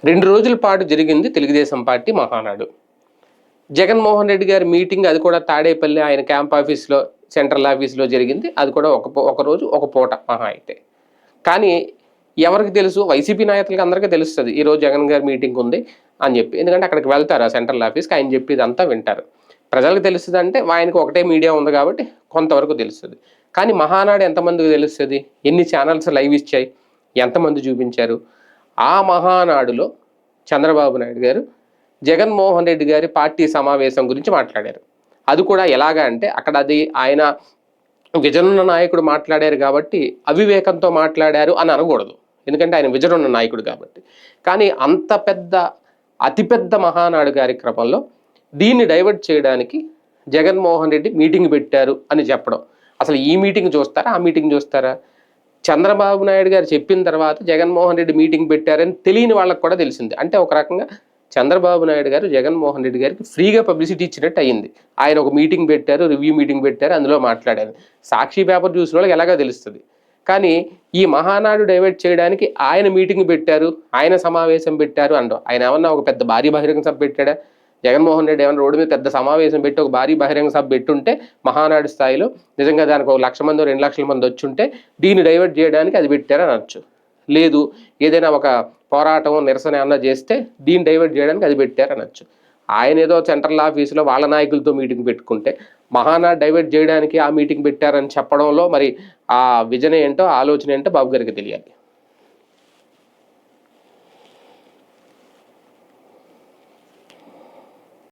2 రోజుల పాటు జరిగింది తెలుగుదేశం పార్టీ మహానాడు. జగన్మోహన్ రెడ్డి గారి మీటింగ్ అది కూడా తాడేపల్లి ఆయన క్యాంప్ ఆఫీస్‌లో, సెంట్రల్ ఆఫీస్‌లో జరిగింది. అది కూడా ఒక రోజు, ఒక పూట మహా అయితే. కానీ ఎవరికి తెలుసు? వైసీపీ నాయకులకి అందరికీ తెలుస్తది. ఈరోజు జగన్ గారి మీటింగ్ ఉంది అని చెప్పి. ఎందుకంటే అక్కడికి వెళ్తారు ఆ సెంట్రల్ ఆఫీస్‌కి. ఆయన చెప్పేదంతా వింటారు. ప్రజలకు తెలుస్తదంటే ఆయనకి ఒకటే మీడియా ఉంది కాబట్టి కొంతవరకు తెలుస్తది. కానీ మహానాడు ఎంతమందికి తెలుస్తది? ఎన్ని ఛానల్స్ లైవ్ ఇచ్చాయి? ఎంతమంది చూపించారు? ఆ మహానాడులో చంద్రబాబు నాయుడు గారు జగన్మోహన్ రెడ్డి గారి పార్టీ సమావేశం గురించి మాట్లాడారు. అది కూడా ఎలాగా అంటే అక్కడ అది ఆయన విజనున్న నాయకుడు మాట్లాడారు కాబట్టి అవివేకంతో మాట్లాడారు అని అనకూడదు. ఎందుకంటే ఆయన విజనున్న నాయకుడు కాబట్టి. కానీ అంత పెద్ద అతిపెద్ద మహానాడు కార్యక్రమంలో దీన్ని డైవర్ట్ చేయడానికి జగన్మోహన్ రెడ్డి మీటింగ్ పెట్టారు అని చెప్పడం. అసలు ఈ మీటింగ్ చూస్తారా? ఆ మీటింగ్ చూస్తారా? చంద్రబాబు నాయుడు గారు చెప్పిన తర్వాత జగన్మోహన్ రెడ్డి మీటింగ్ పెట్టారని తెలియని వాళ్ళకి కూడా తెలిసింది. అంటే ఒక రకంగా చంద్రబాబు నాయుడు గారు జగన్మోహన్ రెడ్డి గారికి ఫ్రీగా పబ్లిసిటీ ఇచ్చినట్టు అయ్యింది. ఆయన ఒక మీటింగ్ పెట్టారు, రివ్యూ మీటింగ్ పెట్టారు, అందులో మాట్లాడారు. సాక్షి పేపర్ చూసిన వాళ్ళకి ఎలాగో తెలుస్తుంది. కానీ ఈ మహానాడు డైవర్ట్ చేయడానికి ఆయన మీటింగ్ పెట్టారు, ఆయన సమావేశం పెట్టారు అనడం. ఆయన ఏమన్నా ఒక పెద్ద భారీ బహిరంగ సభ పెట్టాడా? జగన్మోహన్ రెడ్డి ఏమైనా రోడ్డు మీద పెద్ద సమావేశం పెట్టి ఒక భారీ బహిరంగ సభ పెట్టుంటే మహానాడు స్థాయిలో నిజంగా దానికి 1,00,000 మందో 2,00,000 మంది వచ్చుంటే దీన్ని డైవర్ట్ చేయడానికి అది పెట్టారని అనొచ్చు. లేదు ఏదైనా ఒక పోరాటం నిరసన ఏమన్నా చేస్తే దీన్ని డైవర్ట్ చేయడానికి అది పెట్టారనొచ్చు. ఆయన ఏదో సెంట్రల్ ఆఫీసులో వాళ్ళ నాయకులతో మీటింగ్ పెట్టుకుంటే మహానాడు డైవర్ట్ చేయడానికి ఆ మీటింగ్ పెట్టారని చెప్పడంలో మరి ఆ విజన్ ఏంటో ఆలోచన ఏంటో బాబు గారికి తెలియాలి.